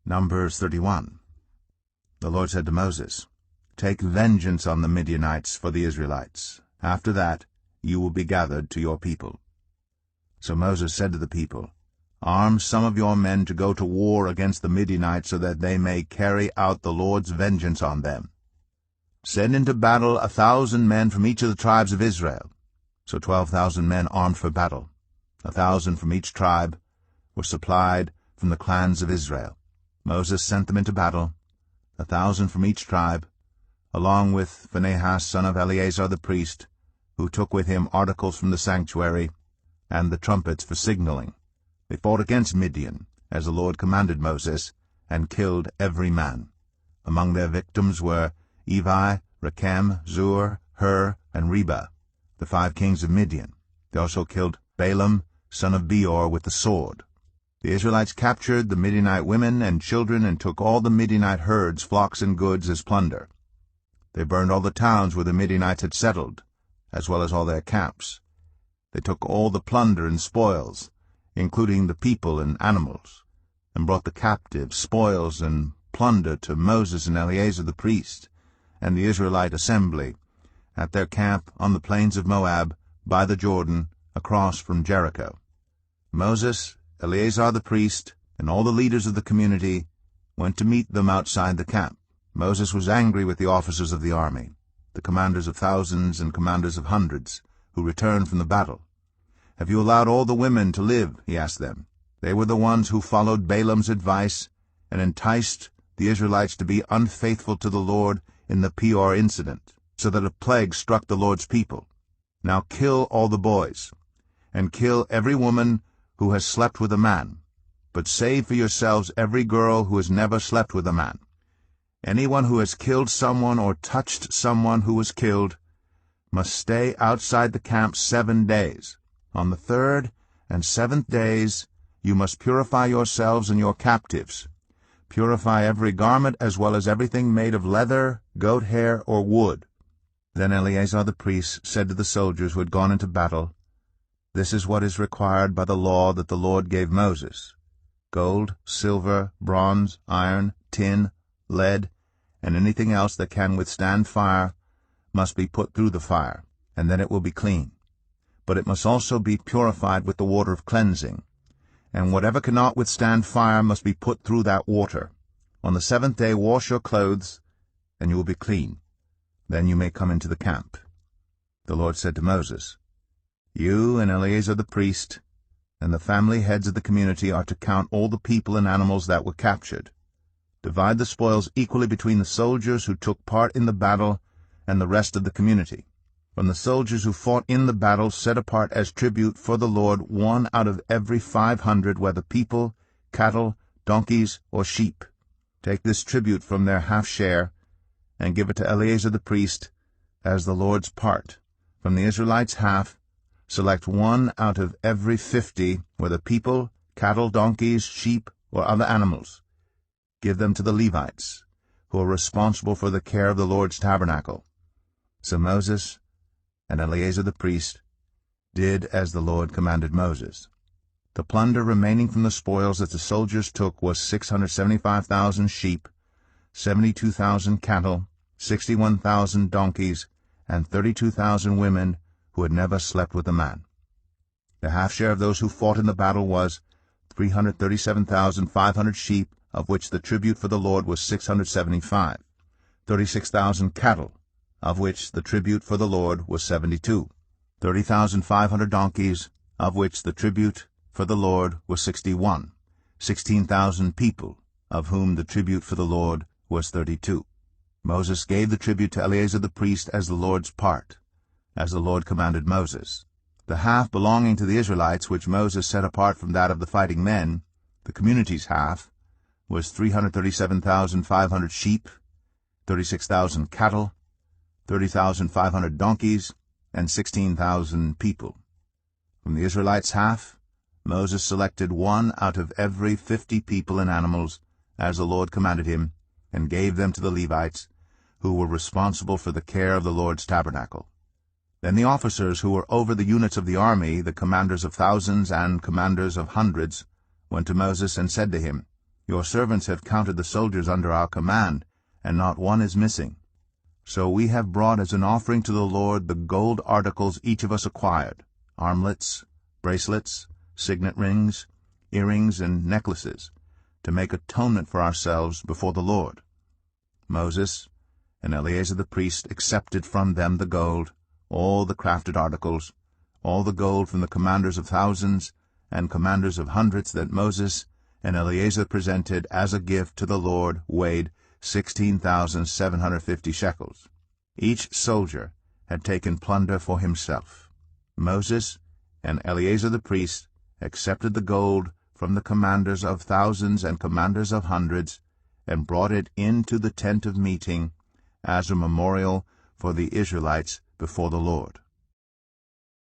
Numbers 31. The Lord said to Moses, "Take vengeance on the Midianites for the Israelites. After that you will be gathered to your people." So Moses said to the people, "Arm some of your men to go to war against the Midianites, so that they may carry out the Lord's vengeance on them. Send into battle 1,000 men from each of the tribes of Israel." So 12,000 men armed for battle, 1,000 from each tribe, were supplied from the clans of Israel. Moses sent them into battle, 1,000 from each tribe, along with Phinehas son of Eleazar the priest, who took with him articles from the sanctuary, and the trumpets for signaling. They fought against Midian, as the Lord commanded Moses, and killed every man. Among their victims were Evi, Rechem, Zur, Hur, and Reba, the 5 kings of Midian. They also killed Balaam, son of Beor, with the sword. The Israelites captured the Midianite women and children and took all the Midianite herds, flocks, and goods as plunder. They burned all the towns where the Midianites had settled, as well as all their camps. They took all the plunder and spoils, including the people and animals, and brought the captives, spoils, and plunder to Moses and Eleazar the priest, and the Israelite assembly, at their camp on the plains of Moab, by the Jordan, across from Jericho. Moses, Eleazar the priest, and all the leaders of the community went to meet them outside the camp. Moses was angry with the officers of the army, the commanders of thousands and commanders of hundreds, who returned from the battle. "Have you allowed all the women to live?" he asked them. They were the ones who followed Balaam's advice and enticed the Israelites to be unfaithful to the Lord in the Peor incident, so that a plague struck the Lord's people. Now kill all the boys, and kill every woman who has slept with a man, but save for yourselves every girl who has never slept with a man. Anyone who has killed someone or touched someone who was killed must stay outside the camp 7 days. On the 3rd and 7th days you must purify yourselves and your captives. Purify every garment as well as everything made of leather, goat hair, or wood." Then Eleazar the priest said to the soldiers who had gone into battle, "This is what is required by the law that the Lord gave Moses. Gold, silver, bronze, iron, tin, lead, and anything else that can withstand fire must be put through the fire, and then it will be clean. But it must also be purified with the water of cleansing, and whatever cannot withstand fire must be put through that water. On the 7th day wash your clothes, and you will be clean. Then you may come into the camp." The Lord said to Moses, "You and Eleazar the priest and the family heads of the community are to count all the people and animals that were captured. Divide the spoils equally between the soldiers who took part in the battle and the rest of the community. From the soldiers who fought in the battle, set apart as tribute for the Lord 1 out of every 500, whether people, cattle, donkeys, or sheep. Take this tribute from their half-share and give it to Eleazar the priest as the Lord's part. From the Israelites' half, select 1 out of every 50, whether people, cattle, donkeys, sheep, or other animals. Give them to the Levites, who are responsible for the care of the Lord's tabernacle." So Moses and Eleazar the priest did as the Lord commanded Moses. The plunder remaining from the spoils that the soldiers took was 675,000 sheep, 72,000 cattle, 61,000 donkeys, and 32,000 women who had never slept with a man. The half-share of those who fought in the battle was 337,500 sheep, of which the tribute for the Lord was 675, 36,000 cattle, of which the tribute for the Lord was 72, 30,500 donkeys, of which the tribute for the Lord was 61, 16,000 people, of whom the tribute for the Lord was 32. Moses gave the tribute to Eleazar the priest as the Lord's part, as the Lord commanded Moses. The half belonging to the Israelites, which Moses set apart from that of the fighting men, the community's half, was 337,500 sheep, 36,000 cattle, 30,500 donkeys, and 16,000 people. From the Israelites' half, Moses selected 1 out of every 50 people and animals, as the Lord commanded him, and gave them to the Levites, who were responsible for the care of the Lord's tabernacle. Then the officers who were over the units of the army, the commanders of thousands and commanders of hundreds, went to Moses and said to him, Your servants have counted the soldiers under our command, and not one is missing. So we have brought as an offering to the Lord the gold articles each of us acquired, armlets, bracelets, signet rings, earrings, and necklaces, to make atonement for ourselves before the Lord. Moses and Eleazar the priest accepted from them the gold, all the crafted articles, all the gold from the commanders of thousands and commanders of hundreds that Moses and Eleazar presented as a gift to the Lord, weighed 16,750 shekels. Each soldier had taken plunder for himself. Moses and Eleazar the priest accepted the gold from the commanders of thousands and commanders of hundreds, and brought it into the tent of meeting as a memorial for the Israelites before the Lord.